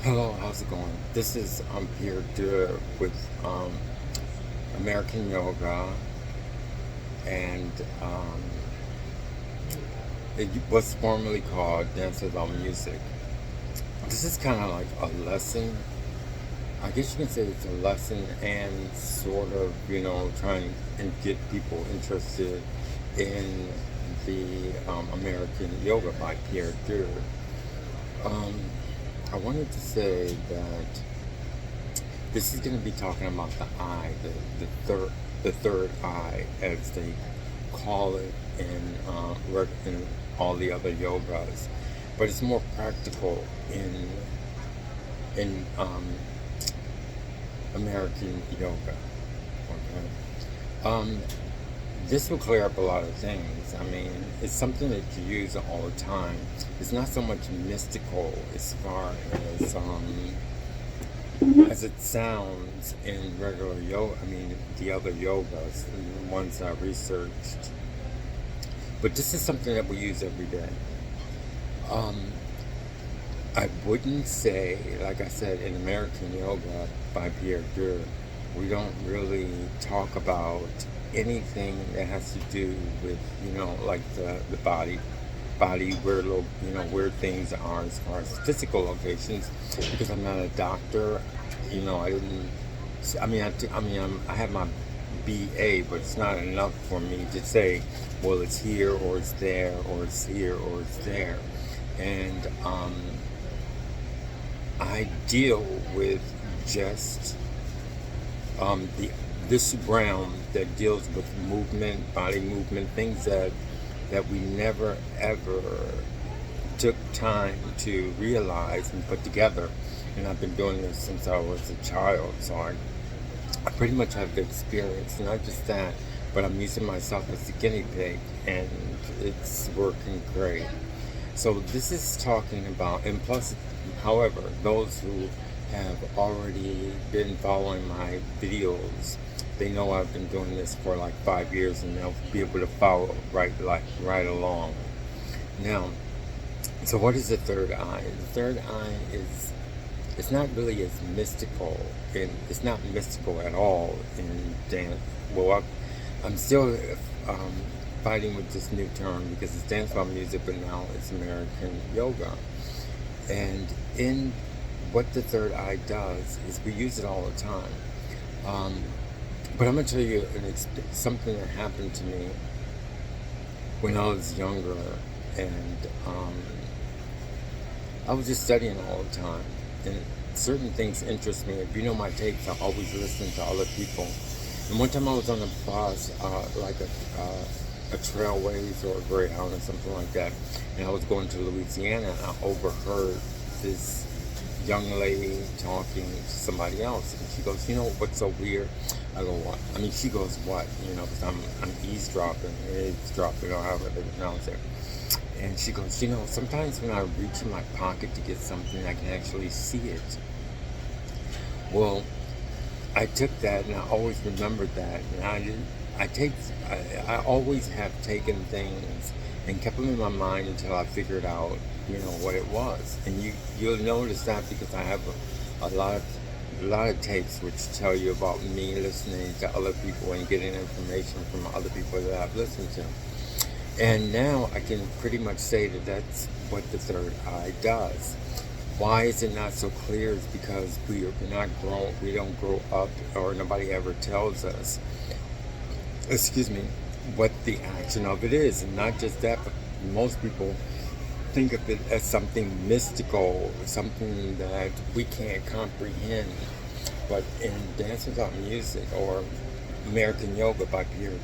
Hello, how's it going? This is Pierre with American Yoga, and it was formerly called Dance Without Music. This is kind of like a lesson. I guess you can say it's a lesson and sort of, trying and get people interested in the American Yoga by Pierre. Um, I wanted to say that this is going to be talking about the eye, the third eye, as they call it in all the other yogas, but it's more practical in American yoga. Okay, this will clear up a lot of things. I mean, it's something that you use all the time. It's not so much mystical as far as it sounds in regular yoga. I mean, the other yogas, the ones I researched. But this is something that we use every day. Um, I wouldn't say, like I said, in American Yoga by Pierre, we don't really talk about anything that has to do with, like the body where things are as far as physical locations, because I'm not a doctor. I didn't. I have my BA, but it's not enough for me to say, well, it's here or it's there or it's here or it's there, and I deal with just the this realm that deals with movement, body movement, things that we never ever took time to realize and put together. And I've been doing this since I was a child, so I pretty much have the experience. Not just that, but I'm using myself as a guinea pig, and it's working great. So this is talking about, and plus, however, those who have already been following my videos, they know I've been doing this for like 5 years, and they'll be able to follow right along. Now, so what is the third eye? The third eye is, it's not really as mystical, and it's not mystical at all in dance. Well, I'm still um, fighting with this new term because it's dance while music, but now it's American yoga. And in what the third eye does is we use it all the time. Um, but I'm gonna tell you something that happened to me when I was younger, and I was just studying all the time, and certain things interest me. If you know my tapes, I always listen to other people. And one time I was on a bus, like a Trailways or a Greyhound or something like that, and I was going to Louisiana, and I overheard this young lady talking to somebody else, and she goes, "You know what's so weird?" I go, "What?" I mean, she goes, "What?" Because I'm eavesdropping, or however they pronounce it. And she goes, "Sometimes when I reach in my pocket to get something, I can actually see it." Well, I took that, and I always remembered that, and I take, I always have taken things and kept them in my mind until I figured out, what it was. And you'll notice that because I have a lot of tapes which tell you about me listening to other people and getting information from other people that I've listened to. And now I can pretty much say that that's what the third eye does. Why is it not so clear? Is because we don't grow up, or nobody ever tells us, excuse me, what the action of it is. And not just that, but most people think of it as something mystical, something that we can't comprehend. But in Dance Without Music, or American Yoga by Pierre,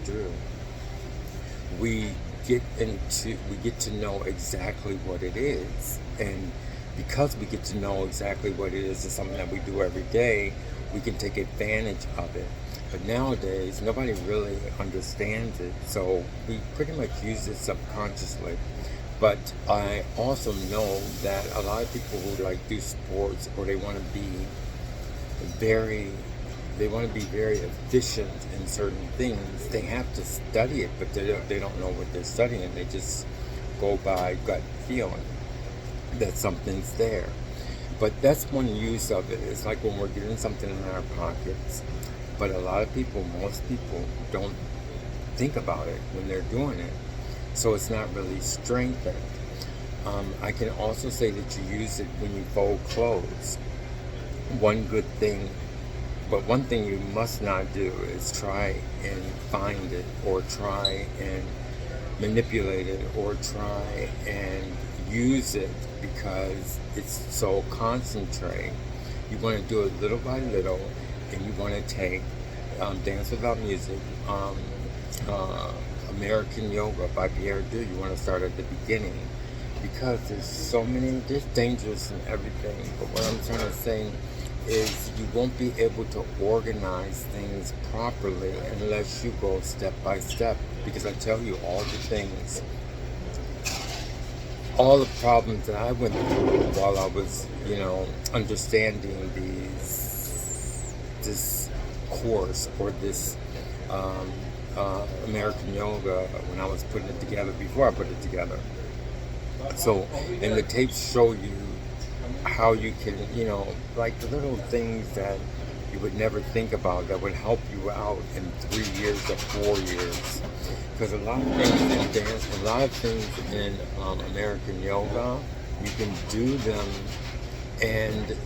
we we get to know exactly what it is. And because we get to know exactly what it is, it's something that we do every day, we can take advantage of it. But nowadays nobody really understands it, so we pretty much use it subconsciously. But I also know that a lot of people who like do sports, or very they want to be very efficient in certain things, they have to study it, but they don't know what they're studying. They just go by gut feeling that something's there. But that's one use of it. It's like when we're getting something in our pockets. But a lot of people, most people, don't think about it when they're doing it. So it's not really strengthened. I can also say that you use it when you fold clothes. One good thing, but one thing you must not do is try and find it, or try and manipulate it, or try and use it, because it's so concentrate. You want to do it little by little, and you want to take Dance Without Music, uh, American Yoga by Pierre. You want to start at the beginning, because there's so many, there's dangers in everything. But what I'm trying to say is you won't be able to organize things properly unless you go step by step. Because I tell you all the things, all the problems that I went through while I was, understanding this course, or this American Yoga, when I was putting it together, before I put it together. So, and the tapes show you how you can, like the little things that you would never think about that would help you out in 3 years or 4 years. Because a lot of things in dance, a lot of things in American Yoga, you can do them, and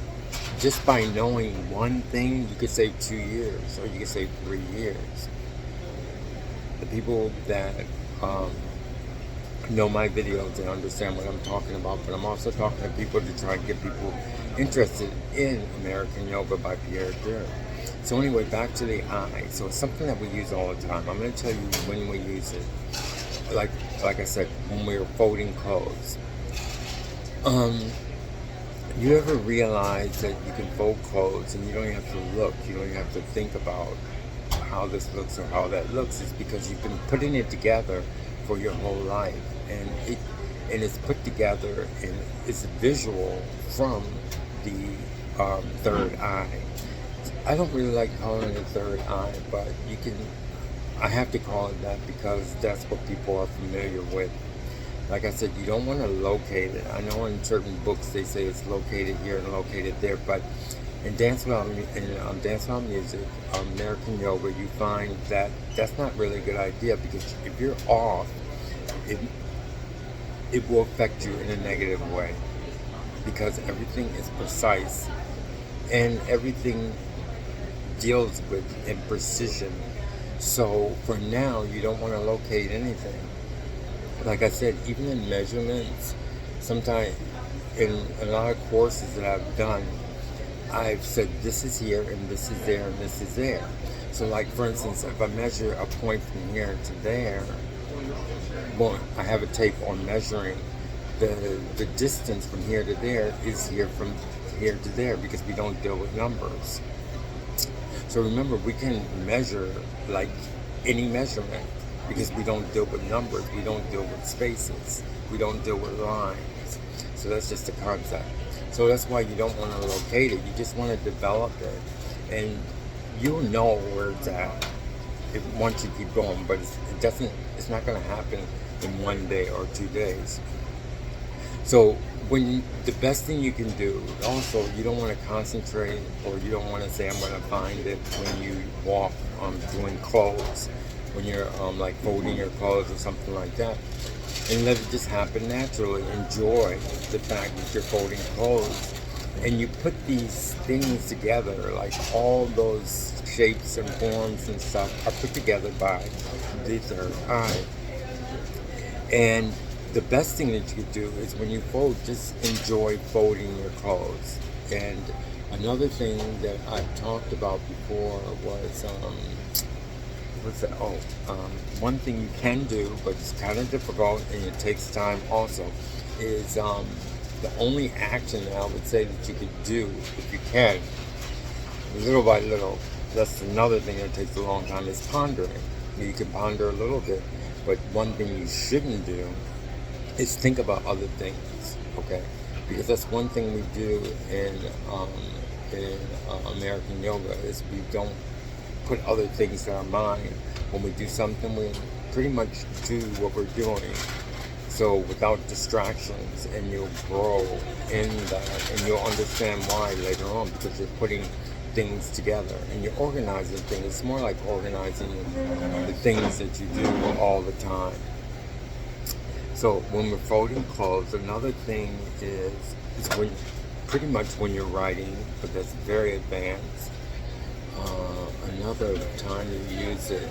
just by knowing one thing, you could save 2 years, or you could save 3 years. The people that know my videos and understand what I'm talking about, but I'm also talking to people to try and get people interested in American Yoga by Pierre. So anyway, back to the eye. So it's something that we use all the time. I'm going to tell you when we use it. Like I said, when we're folding clothes. You ever realize that you can fold clothes and you don't have to look, you don't have to think about how this looks or how that looks? It's because you've been putting it together for your whole life, and it's put together, and it's visual from the third eye. I don't really like calling it third eye, but I have to call it that because that's what people are familiar with. Like I said, you don't want to locate it. I know in certain books they say it's located here and located there, but in Dance Without Music, American Yoga, you find that that's not really a good idea, because if you're off, it will affect you in a negative way, because everything is precise and everything deals with in precision. So for now, you don't want to locate anything. Like I said, even in measurements, sometimes in a lot of courses that I've done, I've said this is here and this is there and this is there. So like, for instance, if I measure a point from here to there, well, I have a tape on measuring the distance from here to there is here from here to there, because we don't deal with numbers. So remember, we can measure like any measurement, because we don't deal with numbers, we don't deal with spaces, we don't deal with lines. So that's just a concept. So that's why you don't want to locate it, you just want to develop it, and you'll know where it's at once you keep going. But it's not going to happen in 1 day or 2 days. So the best thing you can do, also, you don't want to concentrate, or you don't want to say I'm going to find it when you walk doing clothes, when you're like folding your clothes or something like that, and let it just happen naturally. Enjoy the fact that you're folding clothes, and you put these things together, like all those shapes and forms and stuff are put together by the third eye. And the best thing that you could do is when you fold, just enjoy folding your clothes. And another thing that I've talked about before was one thing you can do, but it's kind of difficult and it takes time also, is the only action that I would say that you could do, if you can, little by little, that's another thing that takes a long time, is pondering. You can ponder a little bit, but one thing you shouldn't do is think about other things, okay? Because that's one thing we do in American Yoga, is we don't put other things in our mind. When we do something, we pretty much do what we're doing. So without distractions, and you'll grow in that, and you'll understand why later on, because you're putting things together and you're organizing things. It's more like organizing the things that you do all the time. So when we're folding clothes, another thing is when pretty much when you're writing, but that's very advanced. Another time you use it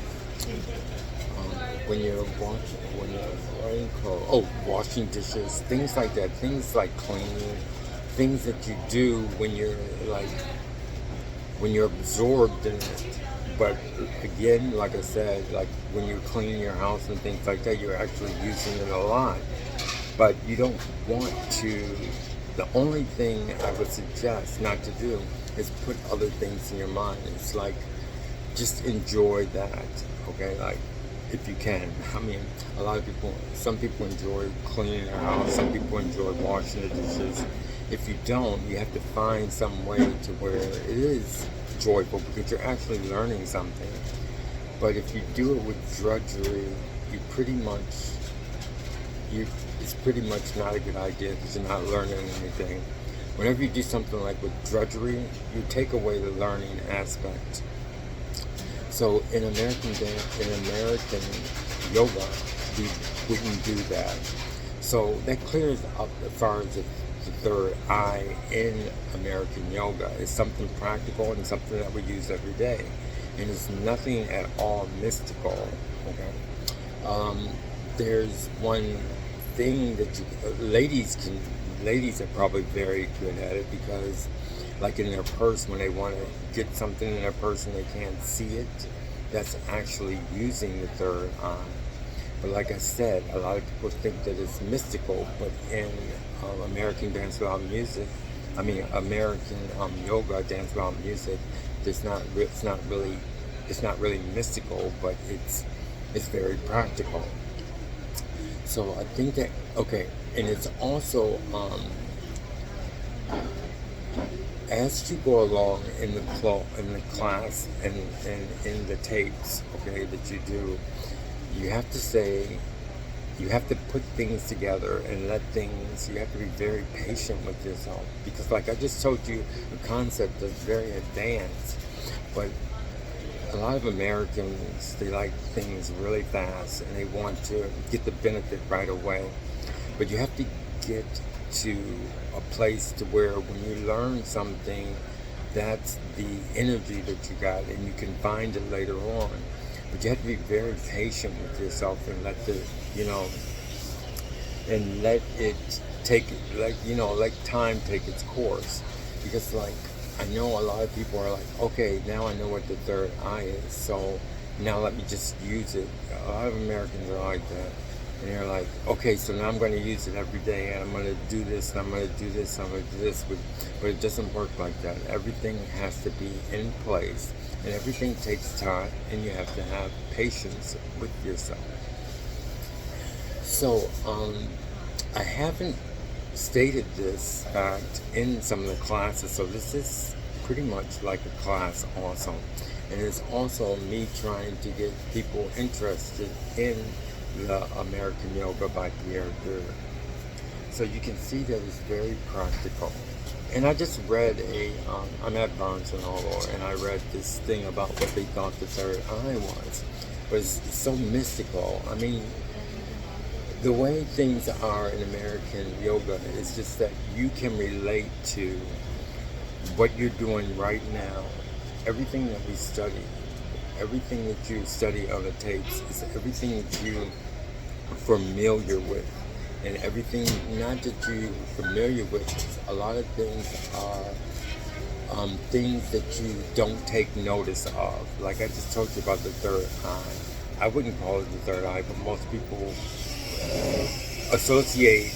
when you're washing clothes. Oh, washing dishes, things like that. Things like cleaning, things that you do when you're absorbed in it. But again, like I said, like when you're cleaning your house and things like that, you're actually using it a lot. But you don't want to. The only thing I would suggest not to do is put other things in your mind. It's like just enjoy that, okay? Like if you can. I mean, a lot of people, some people enjoy cleaning their house, some people enjoy washing the dishes. If you don't, you have to find some way to where it is joyful because you're actually learning something. But if you do it with drudgery, you pretty much, it's pretty much not a good idea because you're not learning anything. Whenever you do something like with drudgery, you take away the learning aspect. So in American yoga, we wouldn't do that. So that clears up as far as the third eye in American yoga. It's something practical and something that we use every day. And it's nothing at all mystical, okay? There's one thing that ladies are probably very good at it because like in their purse, when they want to get something in their purse and they can't see it, that's actually using the third eye. But like I said, a lot of people think that it's mystical, but in American dance without music, American yoga, dance without music, it's not really mystical, but it's very practical. So I think that, okay, and it's also as you go along in the class and in the tapes, okay, that you do, you have to put things together and you have to be very patient with yourself because like I just told you, the concept is very advanced, but a lot of Americans, they like things really fast and they want to get the benefit right away. But you have to get to a place to where when you learn something, that's the energy that you got and you can find it later on. But you have to be very patient with yourself and let let time take its course. Because like, I know a lot of people are like, okay, now I know what the third eye is, so now let me just use it. A lot of Americans are like that. And they're like, okay, so now I'm going to use it every day, and I'm going to do this, and I'm going to do this, and I'm going to do this. But it doesn't work like that. Everything has to be in place, and everything takes time, and you have to have patience with yourself. So, I haven't stated this fact in some of the classes, so this is pretty much like a class also. And it's also me trying to get people interested in the American Yoga by Pierre. So you can see that it's very practical. And I just read I'm at Barnes and Noble, and I read this thing about what they thought the third eye was. But it's so mystical. I mean, the way things are in American yoga is just that you can relate to what you're doing right now. Everything that we study, everything that you study on the tapes is everything that you're familiar with. And everything not that you're familiar with, a lot of things are things that you don't take notice of. Like I just told you about the third eye. I wouldn't call it the third eye, but most people associate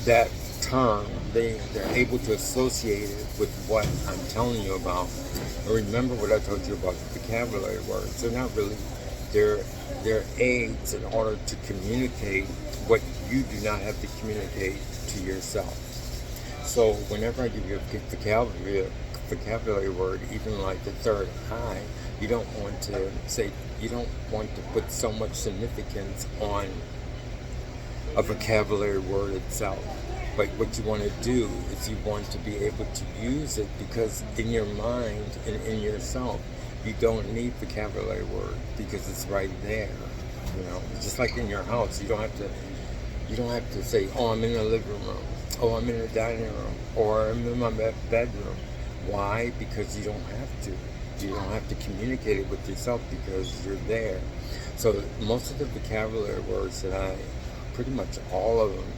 that term. They're able to associate it with what I'm telling you about. And remember what I told you about the vocabulary words. They're not really, they're aids in order to communicate what you do not have to communicate to yourself. So whenever I give you a vocabulary word, even like the third eye, You don't want to say, you don't want to put so much significance on a vocabulary word itself. But what you want to do is you want to be able to use it, because in your mind and in yourself, you don't need vocabulary word because it's right there. You know, just like in your house, you don't have to say, oh, I'm in the living room, oh, I'm in the dining room, or I'm in my bedroom. Why? Because you don't have to. You don't have to communicate it with yourself because you're there. So most of the vocabulary words that pretty much all of them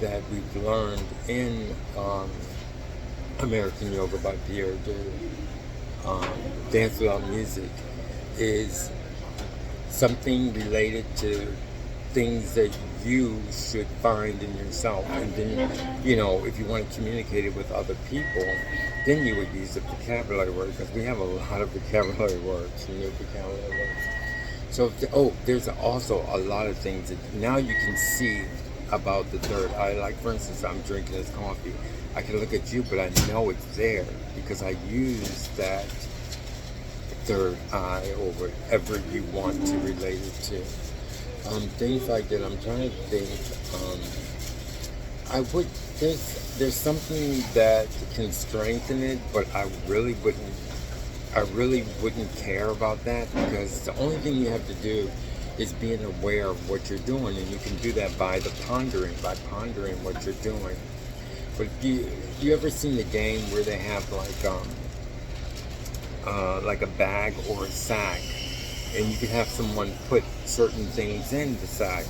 that we've learned in American Yoga by Pierre, Dance Without Music, is something related to things that you should find in yourself. And then, you know, if you want to communicate it with other people, then you would use the vocabulary word, because we have a lot of vocabulary words, new vocabulary words. So, there's also a lot of things that now you can see about the third eye. Like, for instance, I'm drinking this coffee. I can look at you, but I know it's there because I use that third eye, or whatever you want to relate it to. Things like that. I'm trying to think. There's something that can strengthen it, but I really wouldn't care about that, because the only thing you have to do is being aware of what you're doing, and you can do that by pondering what you're doing. But you ever seen the game where they have like a bag or a sack, and you can have someone put certain things in the sack,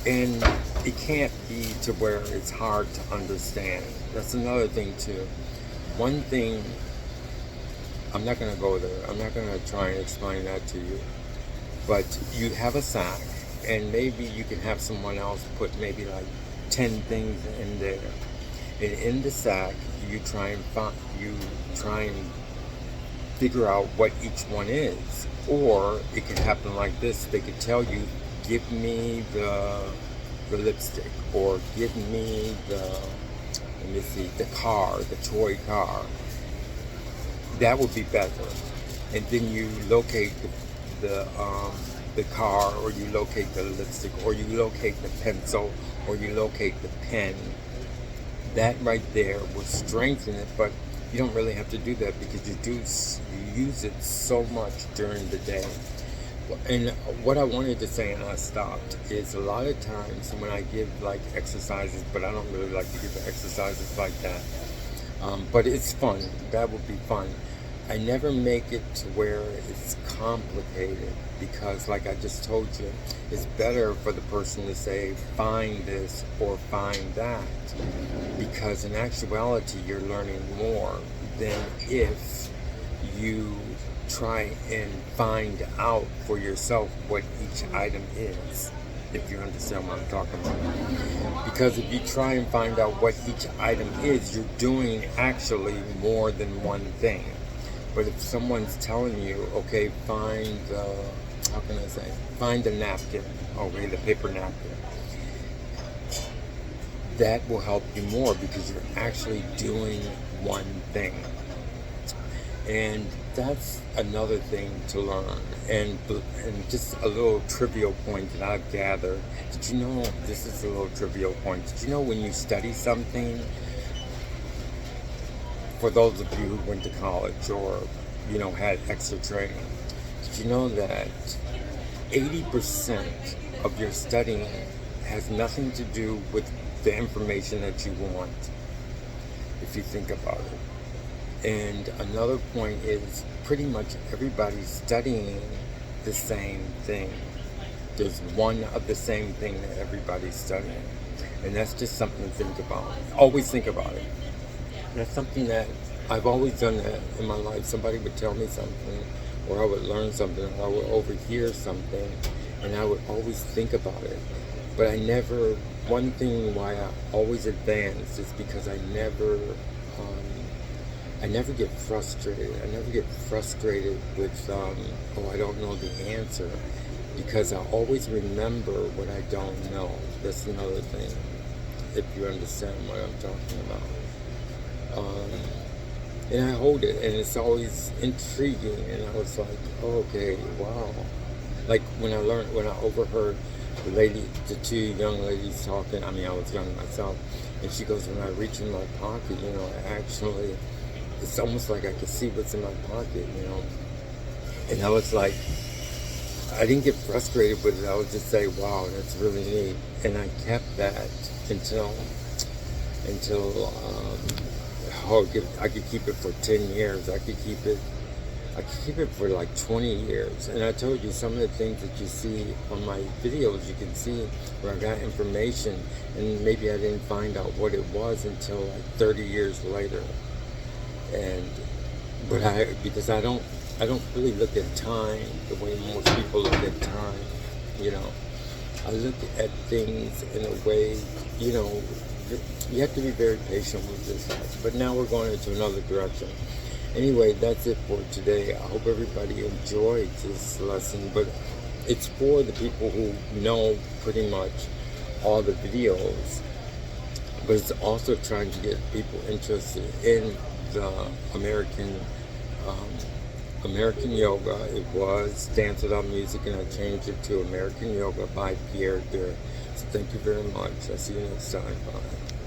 and it can't be to where it's hard to understand. That's another thing too. One thing, I'm not going to go there. I'm not going to try and explain that to you. But you have a sack, and maybe you can have someone else put maybe like 10 things in there. And in the sack, you try and figure out what each one is. Or it can happen like this. They could tell you, give me the lipstick, or give me the car, the toy car. That would be better. And then you locate the car, or you locate the lipstick, or you locate the pencil, or you locate the pen. That right there will strengthen it, but you don't really have to do that because you use it so much during the day. And what I wanted to say, and I stopped, is a lot of times when I give like exercises, but I don't really like to give exercises like that. But it's fun. That would be fun. I never make it to where it's complicated, because like I just told you, it's better for the person to say, find this or find that, because in actuality you're learning more than if you try and find out for yourself what each item is, if you understand what I'm talking about. Because if you try and find out what each item is, you're doing actually more than one thing. But if someone's telling you, okay, find the napkin, okay, the paper napkin, that will help you more, because you're actually doing one thing. And that's another thing to learn. And just a little trivial point that I've gathered. Did you know, this is a little trivial point, did you know when you study something, for those of you who went to college or, you know, had extra training, did you know that 80% of your studying has nothing to do with the information that you want, if you think about it? And another point is, pretty much everybody's studying the same thing. There's one of the same thing that everybody's studying. And that's just something to think about. Always think about it. That's something that I've always done that in my life. Somebody would tell me something, or I would learn something, or I would overhear something, and I would always think about it. But one thing why I always advance is because I never get frustrated. I never get frustrated with, I don't know the answer, because I always remember what I don't know. That's another thing, if you understand what I'm talking about. and I hold it, and it's always intriguing. And I was like, oh, okay, wow. Like when I overheard the two young ladies talking. I mean, I was young myself, and she goes, when I reach in my pocket, actually, it's almost like I could see what's in my pocket, And I was like, I didn't get frustrated with it. I would just say, wow, that's really neat. And I kept that until I could keep it for 10 years. I could keep it for like 20 years. And I told you some of the things that you see on my videos, you can see where I got information, and maybe I didn't find out what it was until like 30 years later. And because I don't really look at time the way most people look at time, you know. I look at things in a way, you know, you have to be very patient with this life. But now we're going into another direction. Anyway, that's it for today. I hope everybody enjoyed this lesson, but it's for the people who know pretty much all the videos, but it's also trying to get people interested in the um, American yoga. It was Dance Without Music, and I changed it to American Yoga by Pierre. So thank you very much. I'll see you next time. Bye.